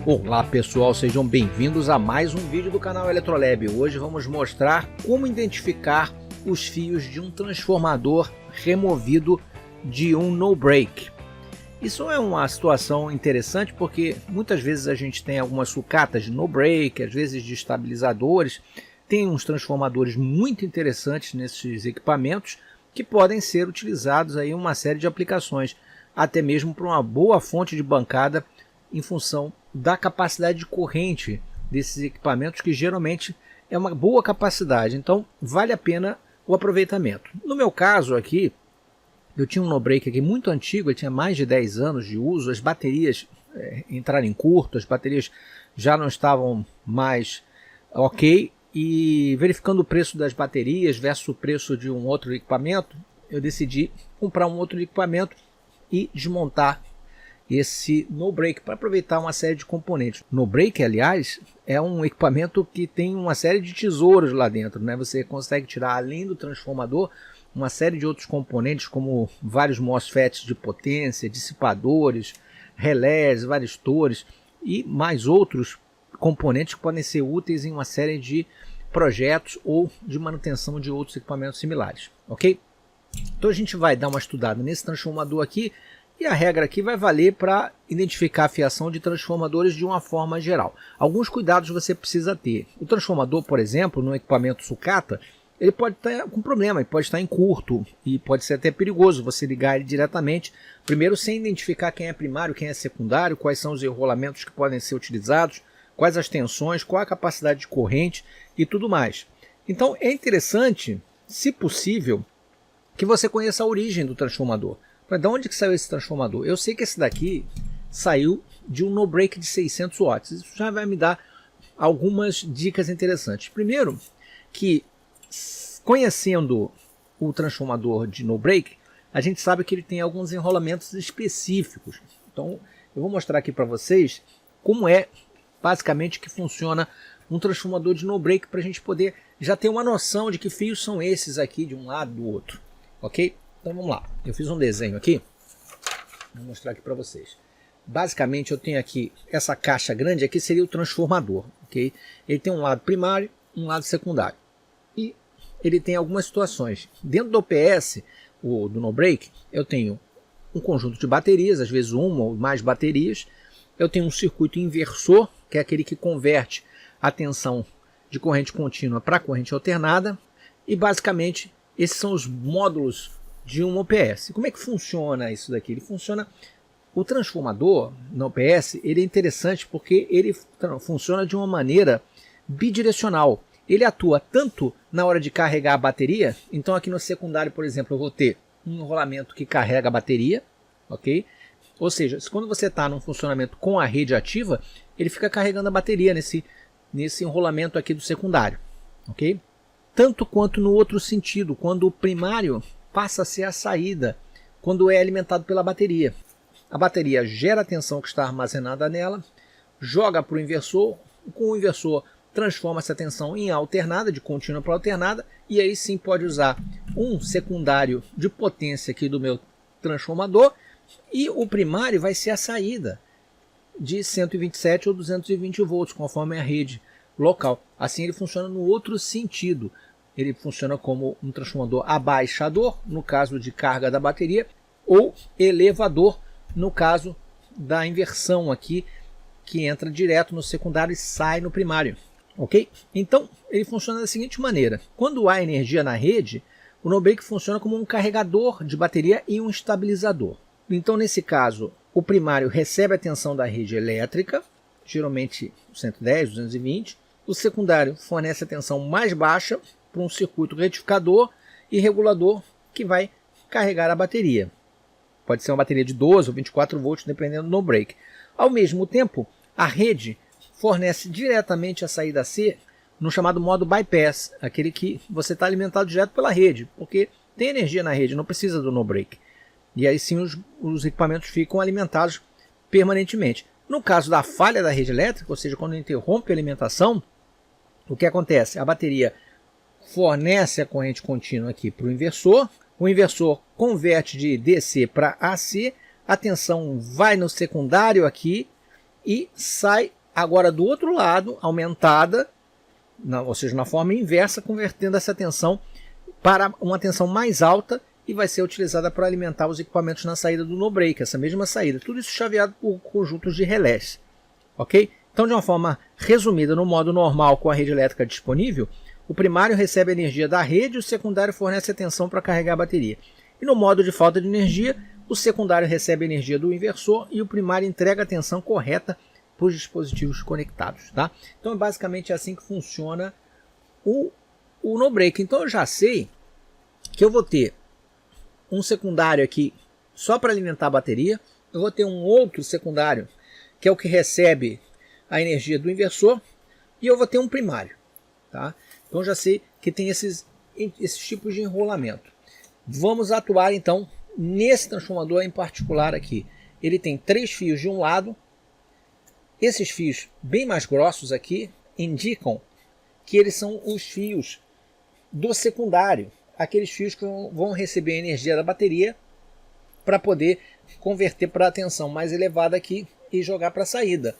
Olá pessoal, sejam bem-vindos a mais um vídeo do canal Eletrolab. Hoje vamos mostrar como identificar os fios de um transformador removido de um no-break. Isso é uma situação interessante porque muitas vezes a gente tem algumas sucatas de no-break, às vezes de estabilizadores. Tem uns transformadores muito interessantes nesses equipamentos que podem ser utilizados aí em uma série de aplicações, até mesmo para uma boa fonte de bancada em função da capacidade de corrente desses equipamentos, que geralmente é uma boa capacidade, então vale a pena o aproveitamento. No meu caso aqui, eu tinha um no-break aqui muito antigo, ele tinha mais de 10 anos de uso, as baterias entraram em curto, as baterias já não estavam mais ok, e verificando o preço das baterias versus o preço de um outro equipamento, eu decidi comprar um outro equipamento e desmontar esse no-break para aproveitar uma série de componentes. No-break, aliás, é um equipamento que tem uma série de tesouros lá dentro, né? Você consegue tirar, além do transformador, uma série de outros componentes, como vários MOSFETs de potência, dissipadores, relés, varistores e mais outros componentes que podem ser úteis em uma série de projetos ou de manutenção de outros equipamentos similares, ok? Então a gente vai dar uma estudada nesse transformador aqui. E a regra aqui vai valer para identificar a fiação de transformadores de uma forma geral. Alguns cuidados você precisa ter. O transformador, por exemplo, no equipamento sucata, ele pode estar com problema, ele pode estar em curto e pode ser até perigoso você ligar ele diretamente, primeiro sem identificar quem é primário, quem é secundário, quais são os enrolamentos que podem ser utilizados, quais as tensões, qual a capacidade de corrente e tudo mais. Então é interessante, se possível, que você conheça a origem do transformador. De onde que saiu esse transformador? Eu sei que esse daqui saiu de um no-break de 600 watts. Isso já vai me dar algumas dicas interessantes. Primeiro, que conhecendo o transformador de no-break, a gente sabe que ele tem alguns enrolamentos específicos. Então, eu vou mostrar aqui para vocês como é basicamente que funciona um transformador de no-break, para a gente poder já ter uma noção de que fios são esses aqui de um lado do outro. Ok? Então vamos lá, eu fiz um desenho aqui, vou mostrar aqui para vocês. Basicamente eu tenho aqui, essa caixa grande aqui seria o transformador, ok? Ele tem um lado primário e um lado secundário. E ele tem algumas situações. Dentro do OPS, do no-break, eu tenho um conjunto de baterias, às vezes uma ou mais baterias. Eu tenho um circuito inversor, que é aquele que converte a tensão de corrente contínua para corrente alternada. E basicamente esses são os módulos de um OPS. Como é que funciona isso daqui? Ele funciona, o transformador no OPS, ele é interessante porque ele funciona de uma maneira bidirecional. Ele atua tanto na hora de carregar a bateria, então aqui no secundário, por exemplo, eu vou ter um enrolamento que carrega a bateria, ok? Ou seja, quando você está num funcionamento com a rede ativa, ele fica carregando a bateria nesse enrolamento aqui do secundário, ok? Tanto quanto no outro sentido, quando o primário passa a ser a saída quando é alimentado pela bateria. A bateria gera a tensão que está armazenada nela, joga para o inversor, com o inversor transforma essa tensão em alternada, de contínua para alternada, e aí sim pode usar um secundário de potência aqui do meu transformador, e o primário vai ser a saída de 127 ou 220 volts, conforme a rede local. Assim ele funciona no outro sentido. Ele funciona como um transformador abaixador, no caso de carga da bateria, ou elevador, no caso da inversão aqui, que entra direto no secundário e sai no primário. Ok? Então, ele funciona da seguinte maneira. Quando há energia na rede, o no-break funciona como um carregador de bateria e um estabilizador. Então, nesse caso, o primário recebe a tensão da rede elétrica, geralmente 110, 220. O secundário fornece a tensão mais baixa para um circuito retificador e regulador que vai carregar a bateria. Pode ser uma bateria de 12 ou 24 volts, dependendo do no-break. Ao mesmo tempo, a rede fornece diretamente a saída C no chamado modo bypass, aquele que você está alimentado direto pela rede, porque tem energia na rede, não precisa do no-break. E aí sim os equipamentos ficam alimentados permanentemente. No caso da falha da rede elétrica, ou seja, quando interrompe a alimentação, o que acontece? A bateria fornece a corrente contínua aqui para o inversor converte de DC para AC, a tensão vai no secundário aqui e sai agora do outro lado, aumentada, ou seja, na forma inversa, convertendo essa tensão para uma tensão mais alta e vai ser utilizada para alimentar os equipamentos na saída do no-break, essa mesma saída. Tudo isso chaveado por conjuntos de relés. Ok? Então, de uma forma resumida, no modo normal com a rede elétrica disponível, o primário recebe a energia da rede e o secundário fornece a tensão para carregar a bateria. E no modo de falta de energia, o secundário recebe a energia do inversor e o primário entrega a tensão correta para os dispositivos conectados. Tá? Então, basicamente é assim que funciona o no-break. Então, eu já sei que eu vou ter um secundário aqui só para alimentar a bateria, eu vou ter um outro secundário que é o que recebe a energia do inversor e eu vou ter um primário. Tá? Então já sei que tem esses tipos de enrolamento. Vamos atuar então nesse transformador em particular aqui. Ele tem 3 fios de um lado. Esses fios bem mais grossos aqui indicam que eles são os fios do secundário, aqueles fios que vão receber a energia da bateria para poder converter para a tensão mais elevada aqui e jogar para a saída.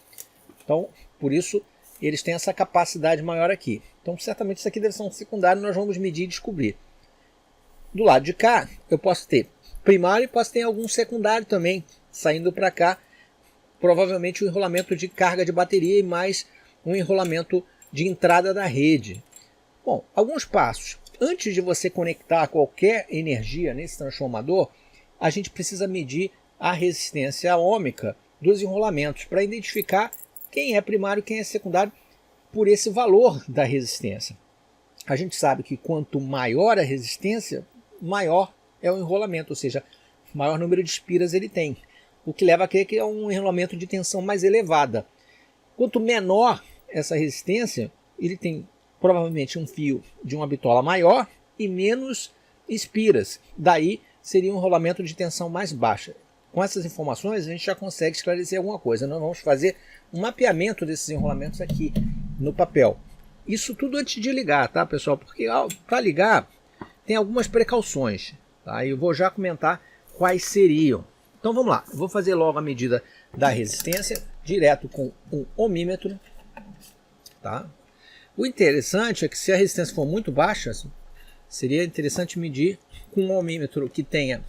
Então, por isso, eles têm essa capacidade maior aqui. Então, certamente isso aqui deve ser um secundário, nós vamos medir e descobrir. Do lado de cá, eu posso ter primário e posso ter algum secundário também, saindo para cá, provavelmente um enrolamento de carga de bateria e mais um enrolamento de entrada da rede. Bom, alguns passos. Antes de você conectar qualquer energia nesse transformador, a gente precisa medir a resistência ohmica dos enrolamentos para identificar quem é primário e quem é secundário por esse valor da resistência. A gente sabe que quanto maior a resistência, maior é o enrolamento, ou seja, maior número de espiras ele tem, o que leva a crer que é um enrolamento de tensão mais elevada. Quanto menor essa resistência, ele tem provavelmente um fio de uma bitola maior e menos espiras. Daí seria um enrolamento de tensão mais baixa. Com essas informações a gente já consegue esclarecer alguma coisa. Nós vamos fazer um mapeamento desses enrolamentos aqui no papel. Isso tudo antes de ligar, tá, pessoal? Porque para ligar tem algumas precauções. Tá? Eu vou já comentar quais seriam. Então vamos lá. Eu vou fazer logo a medida da resistência direto com um ohmímetro. Tá? O interessante é que se a resistência for muito baixa, seria interessante medir com um ohmímetro que tenha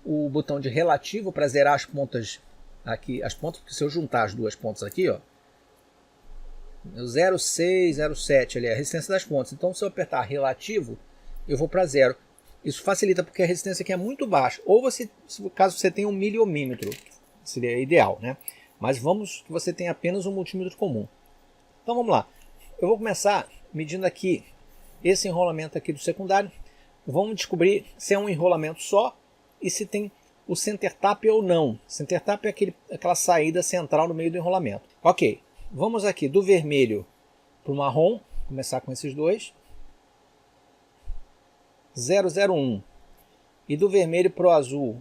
o botão de relativo para zerar as pontas aqui, as pontas, porque se eu juntar as duas pontas aqui, ó, 0,6, 0,7 ali é a resistência das pontas. Então se eu apertar relativo, eu vou para 0. Isso facilita porque a resistência aqui é muito baixa. Ou você, caso você tenha um miliohmímetro, seria ideal, né? Mas vamos que você tenha apenas um multímetro comum. Então vamos lá. Eu vou começar medindo aqui esse enrolamento aqui do secundário. Vamos descobrir se é um enrolamento só e se tem o center tap ou não. Center tap é aquela saída central no meio do enrolamento. Ok, vamos aqui do vermelho para o marrom, começar com esses dois. 001. E do vermelho para o azul.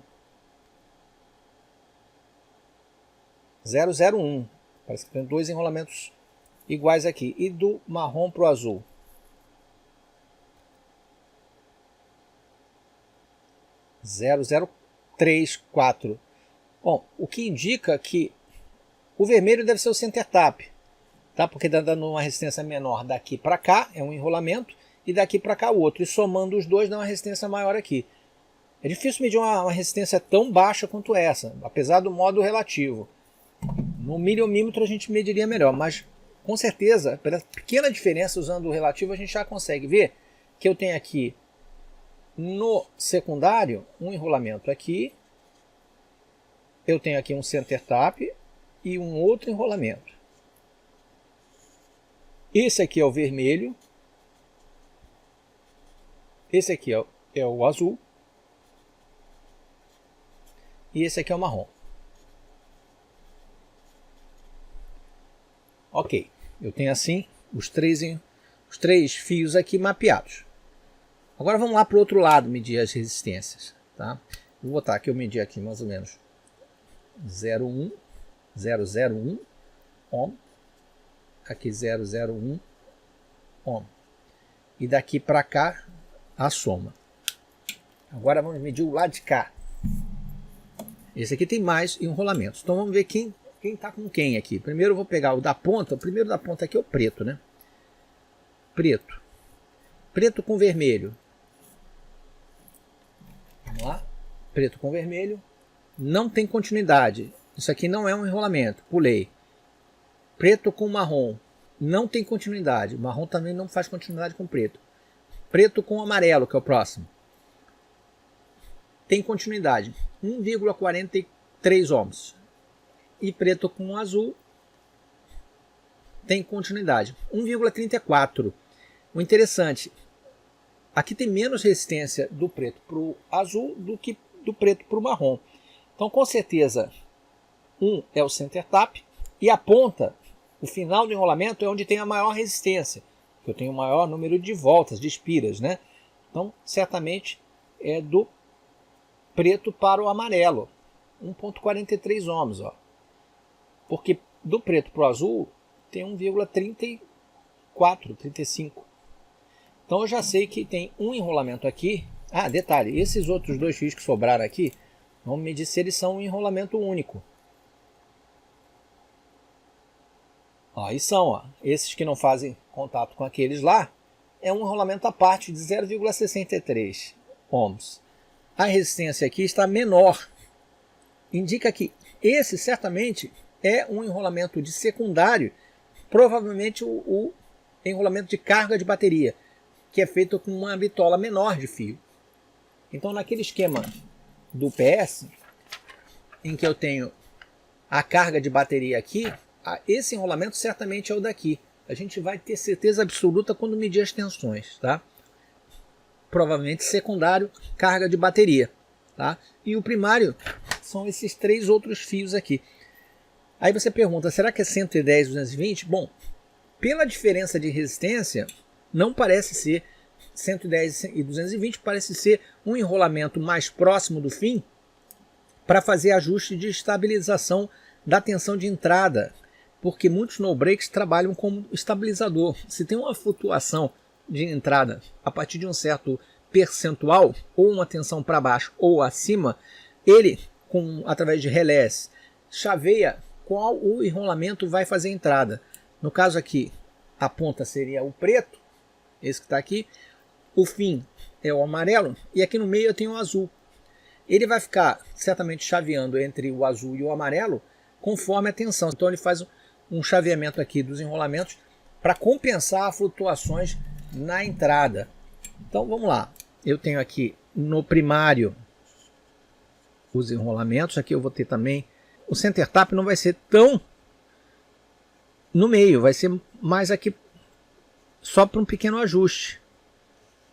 001. Parece que tem dois enrolamentos iguais aqui. E do marrom para o azul. 0,034. Bom, o que indica que o vermelho deve ser o center tap, tá? Porque está dando uma resistência menor daqui para cá, é um enrolamento, e daqui para cá o outro. E somando os dois dá uma resistência maior aqui. É difícil medir uma resistência tão baixa quanto essa, apesar do modo relativo. No miliohmímetro a gente mediria melhor, mas com certeza, pela pequena diferença usando o relativo, a gente já consegue ver que eu tenho aqui no secundário um enrolamento aqui, eu tenho aqui um center tap e um outro enrolamento. Esse aqui é o vermelho, esse aqui é o azul e esse aqui é o marrom. Ok, eu tenho assim os três fios aqui mapeados. Agora vamos lá para o outro lado medir as resistências. Tá? Vou botar aqui, eu medi aqui mais ou menos 001 ohm, aqui 001 ohm. E daqui para cá a soma. Agora vamos medir o lado de cá. Esse aqui tem mais enrolamentos. Então vamos ver quem quem está com quem aqui. Primeiro eu vou pegar o da ponta. O primeiro da ponta aqui é o preto, né? Preto. Preto com vermelho. Vamos lá. Preto com vermelho. Não tem continuidade. Isso aqui não é um enrolamento. Pulei. Preto com marrom. Não tem continuidade. O marrom também não faz continuidade com preto. Preto com amarelo, que é o próximo. Tem continuidade. 1,43 ohms. E preto com azul tem continuidade. 1,34. O interessante, aqui tem menos resistência do preto para o azul do que do preto para o marrom. Então, com certeza, é o center tap e a ponta, o final do enrolamento, é onde tem a maior resistência. Eu tenho o maior número de voltas, de espiras, né? Então, certamente, é do preto para o amarelo. 1,43 ohms, ó. Porque do preto para o azul tem 1,34, 35. Então eu já sei que tem um enrolamento aqui. Ah, detalhe, esses outros dois fios que sobraram aqui, vamos medir se eles são um enrolamento único. Ó, aí são, ó. Esses que não fazem contato com aqueles lá, é um enrolamento à parte de 0,63 ohms. A resistência aqui está menor. Indica que esse certamente é um enrolamento de secundário, provavelmente o enrolamento de carga de bateria, que é feito com uma bitola menor de fio. Então, naquele esquema do PS, em que eu tenho a carga de bateria aqui, esse enrolamento certamente é o daqui. A gente vai ter certeza absoluta quando medir as tensões, tá? Provavelmente secundário, carga de bateria, tá? E o primário são esses três outros fios aqui. Aí você pergunta, será que é 110, 220? Bom, pela diferença de resistência, não parece ser 110 e 220, parece ser um enrolamento mais próximo do fim para fazer ajuste de estabilização da tensão de entrada, porque muitos no-breaks trabalham como estabilizador. Se tem uma flutuação de entrada a partir de um certo percentual, ou uma tensão para baixo ou acima, ele, através de relés, chaveia qual o enrolamento vai fazer a entrada. No caso aqui, a ponta seria o preto, esse que está aqui, o fim é o amarelo, e aqui no meio eu tenho o azul. Ele vai ficar certamente chaveando entre o azul e o amarelo conforme a tensão. Então ele faz um chaveamento aqui dos enrolamentos para compensar as flutuações na entrada. Então vamos lá, eu tenho aqui no primário os enrolamentos, aqui eu vou ter também, o center tap não vai ser tão no meio, vai ser mais aqui só para um pequeno ajuste.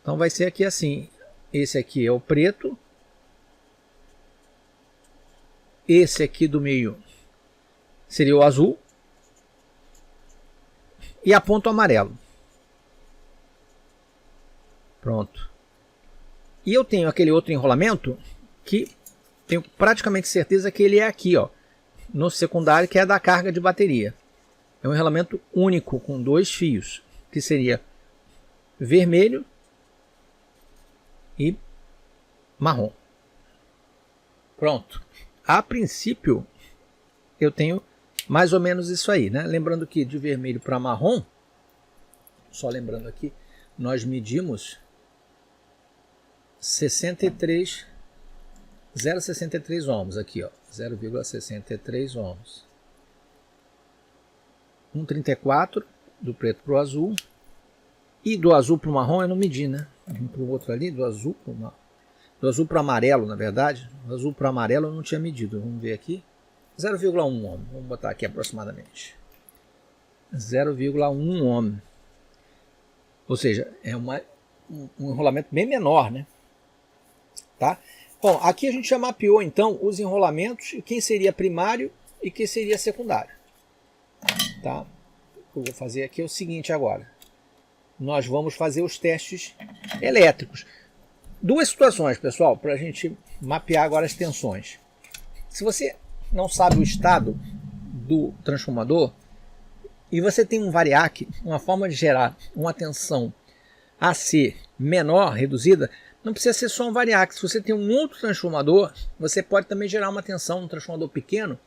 Então vai ser aqui assim, esse aqui é o preto, esse aqui do meio seria o azul e a ponta amarelo. Pronto. E eu tenho aquele outro enrolamento que tenho praticamente certeza que ele é aqui, ó, no secundário, que é da carga de bateria. É um enrolamento único com dois fios, que seria vermelho e marrom. Pronto. A princípio, eu tenho mais ou menos isso aí, né? Lembrando que de vermelho para marrom, só lembrando aqui, nós medimos 0,63 ohms aqui, ó, 0,63 ohms. 1,34 do preto para o azul, e do azul para o marrom eu não medi, né? Para o outro ali, do azul para o amarelo, na verdade. Do azul para o amarelo eu não tinha medido. Vamos ver aqui. 0,1 ohm. Vamos botar aqui aproximadamente. 0,1 ohm. Ou seja, é um enrolamento bem menor, né? Tá? Bom, aqui a gente já mapeou então os enrolamentos e quem seria primário e quem seria secundário. Tá? O que eu vou fazer aqui é o seguinte agora. Nós vamos fazer os testes elétricos. Duas situações, pessoal, para a gente mapear agora as tensões. Se você não sabe o estado do transformador e você tem um variac, uma forma de gerar uma tensão AC menor, reduzida, não precisa ser só um variac. Se você tem um outro transformador, você pode também gerar uma tensão, um transformador pequeno,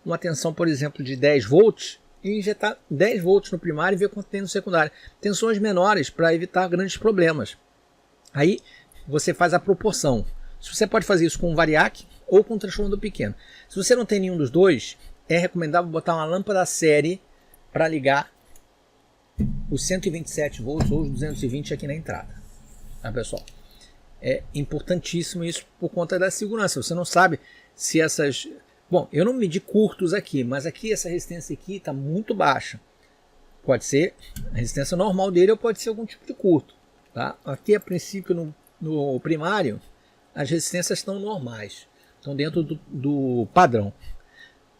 uma tensão, por exemplo, de 10 volts e injetar 10 volts no primário e ver quanto tem no secundário. Tensões menores para evitar grandes problemas. Aí você faz a proporção. Você pode fazer isso com um variac ou com um transformador pequeno. Se você não tem nenhum dos dois, é recomendável botar uma lâmpada série para ligar os 127 volts ou os 220 aqui na entrada. Tá, pessoal? É importantíssimo isso por conta da segurança. Você não sabe se essas... Bom, eu não medi curtos aqui, mas aqui essa resistência aqui está muito baixa. Pode ser a resistência normal dele ou pode ser algum tipo de curto. Tá? Aqui, a princípio, no primário, as resistências estão normais. Estão dentro do padrão.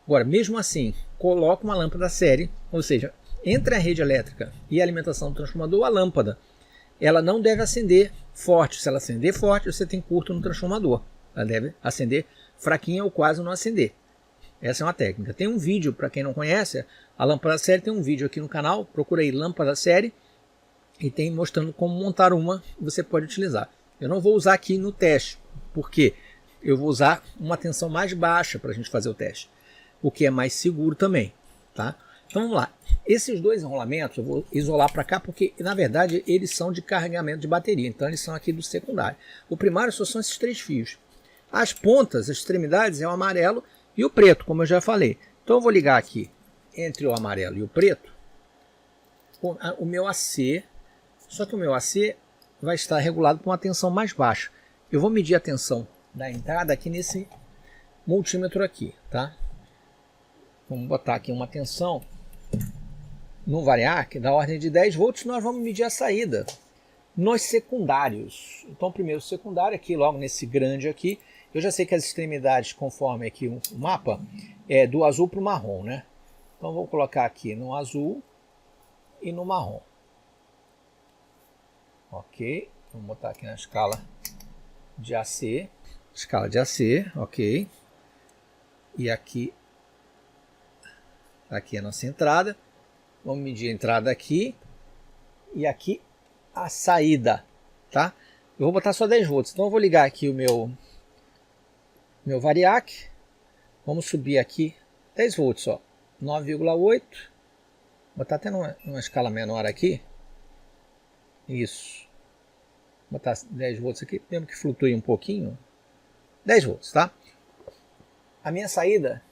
Agora, mesmo assim, coloca uma lâmpada série, ou seja, entre a rede elétrica e a alimentação do transformador, a lâmpada, ela não deve acender forte. Se ela acender forte, você tem curto no transformador. Ela deve acender fraquinha ou quase não acender. Essa é uma técnica. Tem um vídeo, para quem não conhece, a lâmpada série, tem um vídeo aqui no canal, procura aí lâmpada série, e tem mostrando como montar uma que você pode utilizar. Eu não vou usar aqui no teste, porque eu vou usar uma tensão mais baixa para a gente fazer o teste, o que é mais seguro também. Tá? Então vamos lá. Esses dois enrolamentos eu vou isolar para cá, porque na verdade eles são de carregamento de bateria, então eles são aqui do secundário. O primário só são esses 3 fios. As pontas, as extremidades é o amarelo e o preto, como eu já falei. Então eu vou ligar aqui entre o amarelo e o preto o meu AC, só que o meu AC vai estar regulado por uma tensão mais baixa. Eu vou medir a tensão da entrada aqui nesse multímetro aqui, tá? Vamos botar aqui uma tensão no variac da ordem de 10 volts, nós vamos medir a saída nos secundários. Então primeiro o secundário aqui, logo nesse grande aqui, eu já sei que as extremidades, conforme aqui o mapa, é do azul para o marrom, né? Então vou colocar aqui no azul e no marrom. Ok, vamos botar aqui na escala de AC, ok. E aqui é a nossa entrada. Vamos medir a entrada aqui e aqui a saída, tá? Eu vou botar só 10 volts, então eu vou ligar aqui o meu variac. Vamos subir aqui 10 volts, ó, 9,8. Vou botar até numa escala menor aqui. Isso. Vou botar 10 volts aqui, mesmo que flutue um pouquinho. 10 volts, tá? A minha saída,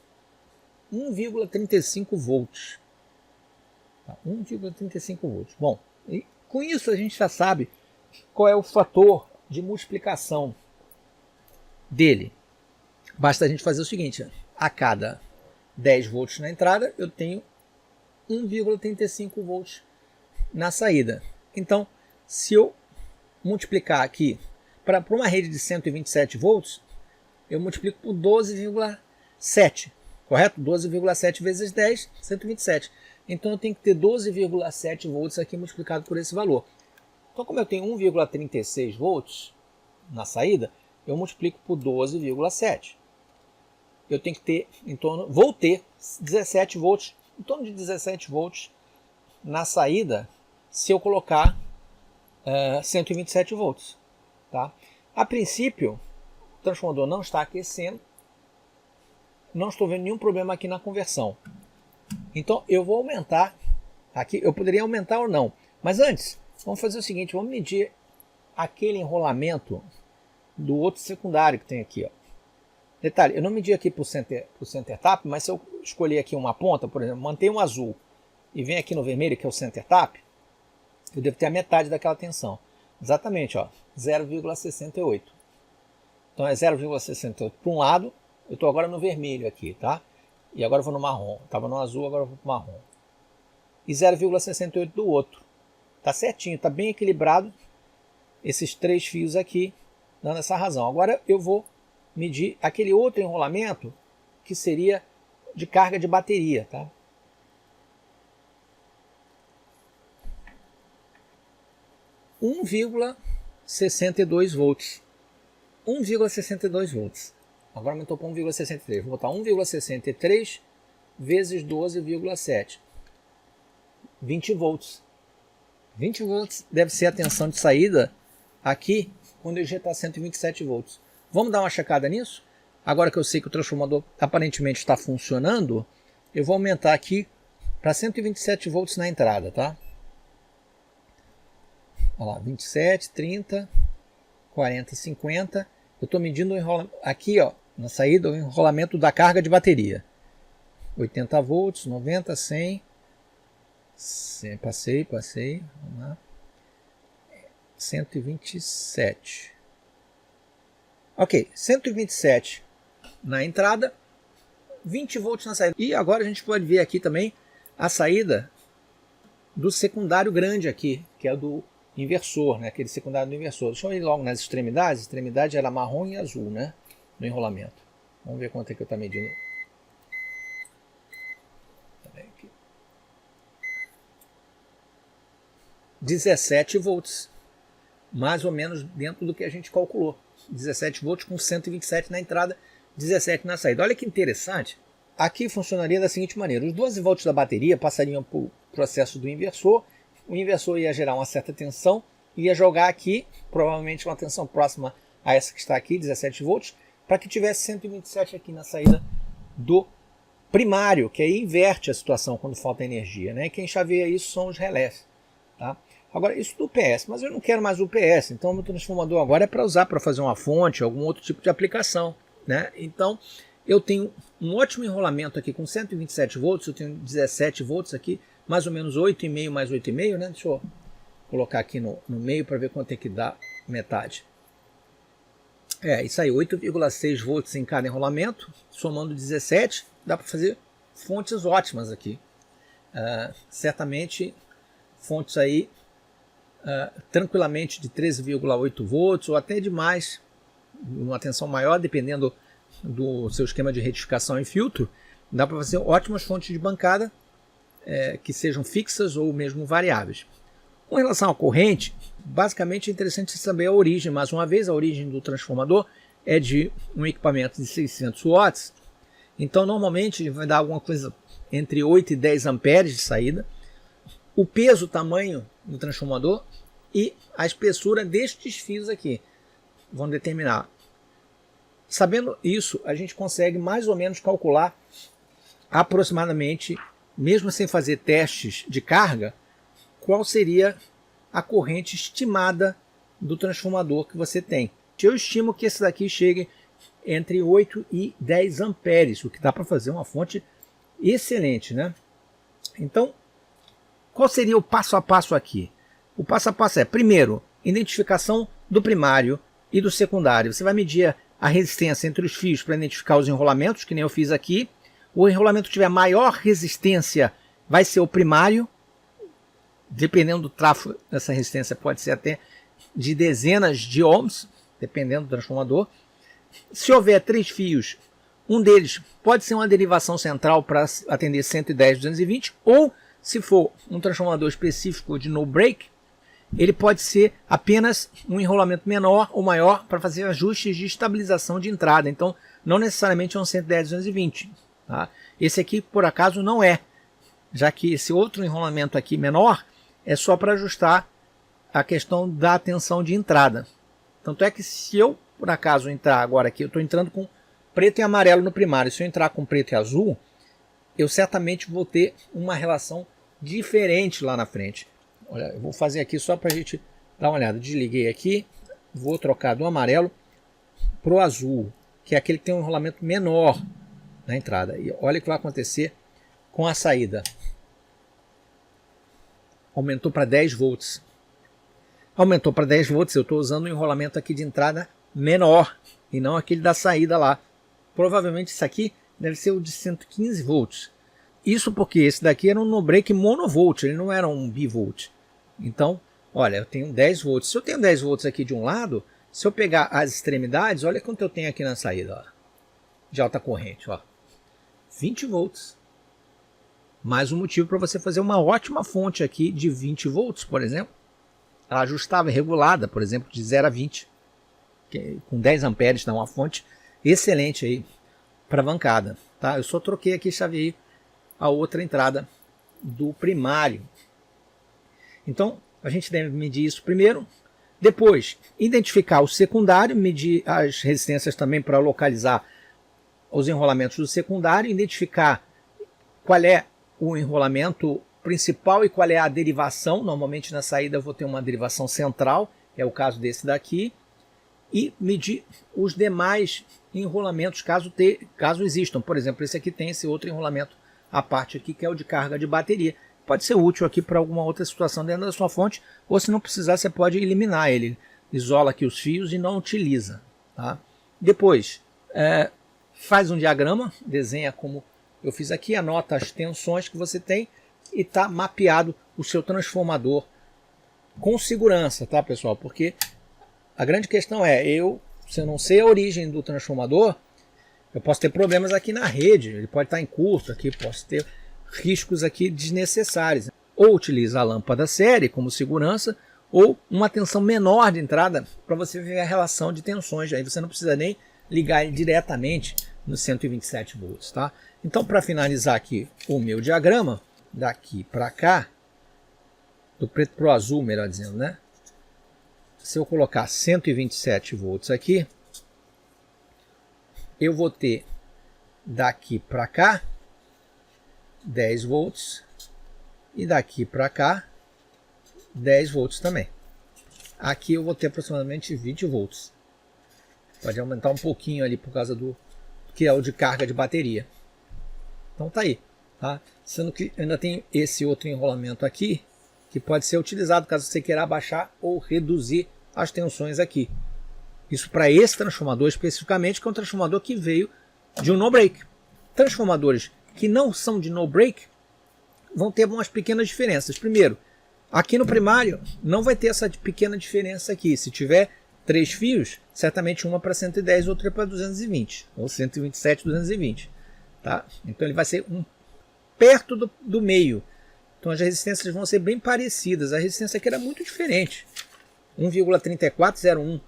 1,35 volts. 1,35 volts. Bom, e com isso a gente já sabe qual é o fator de multiplicação dele. Basta a gente fazer o seguinte: a cada 10 volts na entrada, eu tenho 1,35 volts na saída. Então, se eu multiplicar aqui para uma rede de 127 volts, eu multiplico por 12,7, correto? 12,7 vezes 10, 127. Então eu tenho que ter 12,7 volts aqui multiplicado por esse valor. Então, como eu tenho 1,36 volts na saída, eu multiplico por 12,7. Eu tenho que ter vou ter 17 volts, em torno de 17 volts na saída, se eu colocar 127 volts. Tá? A princípio, o transformador não está aquecendo, não estou vendo nenhum problema aqui na conversão. Então eu vou aumentar aqui, eu poderia aumentar ou não, mas antes vamos fazer o seguinte: vamos medir aquele enrolamento do outro secundário que tem aqui, ó. Detalhe, eu não medi aqui para o center tap, mas se eu escolher aqui uma ponta, por exemplo, manter um azul e vem aqui no vermelho, que é o center tap, eu devo ter a metade daquela tensão. Exatamente, ó, 0,68. Então é 0,68 para um lado, eu estou agora no vermelho aqui, tá? E agora eu vou no marrom. Estava no azul, agora eu vou para o marrom. E 0,68 do outro. Tá certinho, tá bem equilibrado esses 3 fios aqui, dando essa razão. Agora eu vou medir aquele outro enrolamento que seria de carga de bateria, tá? — 1,62 volts. 1,62 volts. Agora aumentou para 1,63. Vou botar 1,63 vezes 12,7. 20 volts. 20 volts deve ser a tensão de saída aqui quando eu injetar 127 volts. Vamos dar uma checada nisso? agora que eu sei que o transformador aparentemente está funcionando, eu vou aumentar aqui para 127 volts na entrada, tá? Olha lá, 27, 30, 40, 50. Eu estou medindo o enrolamento aqui, ó, na saída, o enrolamento da carga de bateria. 80 volts, 90, 100. Passei. Vamos lá. 127. Ok, 127 na entrada, 20 volts na saída. E agora a gente pode ver aqui também a saída do secundário grande aqui, que é do inversor, né? Aquele secundário do inversor. Deixa eu ir logo nas extremidades. A extremidade era marrom e azul, né? No enrolamento. Vamos ver quanto é que eu estou medindo. 17 volts. Mais ou menos dentro do que a gente calculou. 17 volts com 127 na entrada, 17 na saída. Olha que interessante. Aqui funcionaria da seguinte maneira. Os 12 volts da bateria passariam para o processo do inversor. O inversor ia gerar uma certa tensão, ia jogar aqui, provavelmente uma tensão próxima a essa que está aqui, 17 volts, para que tivesse 127 aqui na saída do primário, que aí inverte a situação quando falta energia, né? E quem chaveia isso são os relés, tá? Agora, isso do PS, mas eu não quero mais o PS, então o meu transformador agora é para usar para fazer uma fonte, algum outro tipo de aplicação, né? Então, eu tenho um ótimo enrolamento aqui com 127 volts, eu tenho 17 volts aqui, mais ou menos 8,5 mais 8,5, né? Deixa eu colocar aqui no meio para ver quanto é que dá metade. É, isso aí, 8,6 volts em cada enrolamento, somando 17, dá para fazer fontes ótimas aqui. Certamente, fontes aí tranquilamente de 13,8 volts ou até de mais, uma tensão maior, dependendo do seu esquema de retificação e filtro, dá para fazer ótimas fontes de bancada que sejam fixas ou mesmo variáveis. Com relação à corrente, basicamente é interessante saber a origem. Mais uma vez, a origem do transformador é de um equipamento de 600 watts, então normalmente vai dar alguma coisa entre 8 e 10 amperes de saída. O peso, o tamanho do transformador e a espessura destes fios aqui vão determinar. Sabendo isso, a gente consegue mais ou menos calcular aproximadamente, mesmo sem fazer testes de carga, qual seria a corrente estimada do transformador que você tem. Eu estimo que esse daqui chegue entre 8 e 10 amperes, o que dá para fazer uma fonte excelente, né? Então, qual seria o passo a passo aqui? O passo a passo é, primeiro, identificação do primário e do secundário. Você vai medir a resistência entre os fios para identificar os enrolamentos, que nem eu fiz aqui. O enrolamento que tiver maior resistência vai ser o primário. Dependendo do tráfego, essa resistência pode ser até de dezenas de ohms, dependendo do transformador. Se houver 3 fios, um deles pode ser uma derivação central para atender 110, 220, ou se for um transformador específico de no break, ele pode ser apenas um enrolamento menor ou maior para fazer ajustes de estabilização de entrada. Então, não necessariamente é um 110, 220. Tá? Esse aqui, por acaso, não é, já que esse outro enrolamento aqui menor é só para ajustar a questão da tensão de entrada. Tanto é que se eu, por acaso, entrar agora aqui, eu estou entrando com preto e amarelo no primário. Se eu entrar com preto e azul, eu certamente vou ter uma relação diferente lá na frente. Olha, eu vou fazer aqui só para a gente dar uma olhada. Desliguei aqui, vou trocar do amarelo para o azul, que é aquele que tem um enrolamento menor na entrada. E olha o que vai acontecer com a saída. Aumentou para 10 volts. Aumentou para 10 volts, eu estou usando um enrolamento aqui de entrada menor e não aquele da saída lá. Provavelmente isso aqui deve ser o de 115 volts. Isso porque esse daqui era um no-break monovolt, ele não era um bivolt. Então, olha, eu tenho 10 volts. Se eu tenho 10 volts aqui de um lado, se eu pegar as extremidades, olha quanto eu tenho aqui na saída, ó, de alta corrente, ó, 20 volts. Mais um motivo para você fazer uma ótima fonte aqui de 20 volts, por exemplo. Ela ajustável, regulada, por exemplo, de 0 a 20. Com 10 amperes dá uma fonte excelente aí para bancada. Tá? Eu só troquei aqui, chaveei a outra entrada do primário. Então, a gente deve medir isso primeiro. Depois, identificar o secundário, medir as resistências também para localizar os enrolamentos do secundário, identificar qual é o enrolamento principal e qual é a derivação. Normalmente na saída eu vou ter uma derivação central, é o caso desse daqui, e medir os demais enrolamentos caso existam. Por exemplo, esse aqui tem esse outro enrolamento à parte aqui, que é o de carga de bateria. Pode ser útil aqui para alguma outra situação dentro da sua fonte, ou se não precisar, você pode eliminar ele. Isola aqui os fios e não utiliza. Tá? Depois, faz um diagrama, desenha como eu fiz aqui, anota as tensões que você tem e está mapeado o seu transformador com segurança, tá, pessoal? Porque a grande questão é, se eu não sei a origem do transformador, eu posso ter problemas aqui na rede, ele pode estar em curto aqui, posso ter riscos aqui desnecessários. Ou utiliza a lâmpada série como segurança, ou uma tensão menor de entrada para você ver a relação de tensões. Aí você não precisa nem ligar ele diretamente no 127 volts, tá? Então, para finalizar aqui o meu diagrama, daqui para cá, do preto para o azul, melhor dizendo, né? Se eu colocar 127 volts aqui, eu vou ter daqui para cá 10 volts e daqui para cá 10 volts também. Aqui eu vou ter aproximadamente 20 volts. Pode aumentar um pouquinho ali por causa do que é o de carga de bateria. Então tá aí, tá? Sendo que ainda tem esse outro enrolamento aqui que pode ser utilizado caso você queira abaixar ou reduzir as tensões aqui. Isso para esse transformador especificamente, que é um transformador que veio de um no-break. Transformadores que não são de no-break vão ter umas pequenas diferenças. Primeiro, aqui no primário não vai ter essa pequena diferença aqui. Se tiver 3 fios, certamente uma para 110, outra para 220, ou 127, 220. Tá? Então ele vai ser perto do meio. Então as resistências vão ser bem parecidas. A resistência aqui era muito diferente. 1,3401.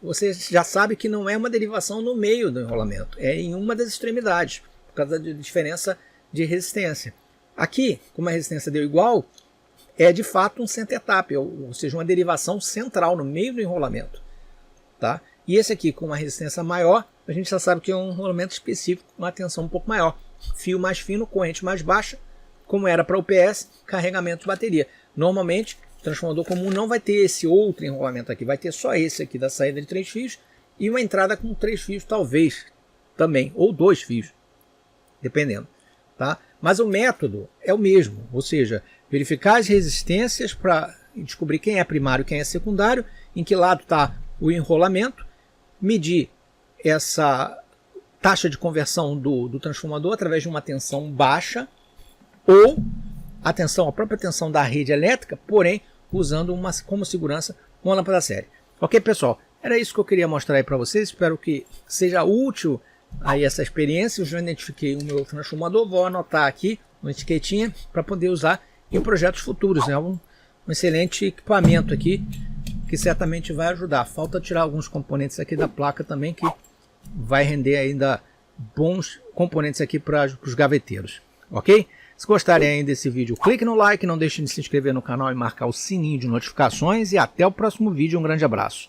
Você já sabe que não é uma derivação no meio do enrolamento, é em uma das extremidades, por causa da diferença de resistência. Aqui, como a resistência deu igual, é de fato um center tap, ou seja, uma derivação central no meio do enrolamento. Tá? E esse aqui, com uma resistência maior, a gente já sabe que é um enrolamento específico, com uma tensão um pouco maior. Fio mais fino, corrente mais baixa, como era para o UPS, carregamento de bateria. Normalmente, o transformador comum não vai ter esse outro enrolamento aqui, vai ter só esse aqui da saída de 3 fios e uma entrada com 3 fios talvez também, ou 2 fios, dependendo. Tá? Mas o método é o mesmo, ou seja, verificar as resistências para descobrir quem é primário e quem é secundário, em que lado está o enrolamento, medir essa taxa de conversão do transformador através de uma tensão baixa ou a própria tensão da rede elétrica, porém usando como segurança uma lâmpada série. Ok, pessoal? Era isso que eu queria mostrar aí para vocês. Espero que seja útil aí essa experiência. Eu já identifiquei o meu transformador, vou anotar aqui uma etiquetinha para poder usar em projetos futuros. É um excelente equipamento aqui que certamente vai ajudar. Falta tirar alguns componentes aqui da placa também, que vai render ainda bons componentes aqui para os gaveteiros. Ok? Se gostarem aí desse vídeo, clique no like, não deixe de se inscrever no canal e marcar o sininho de notificações. E até o próximo vídeo. Um grande abraço.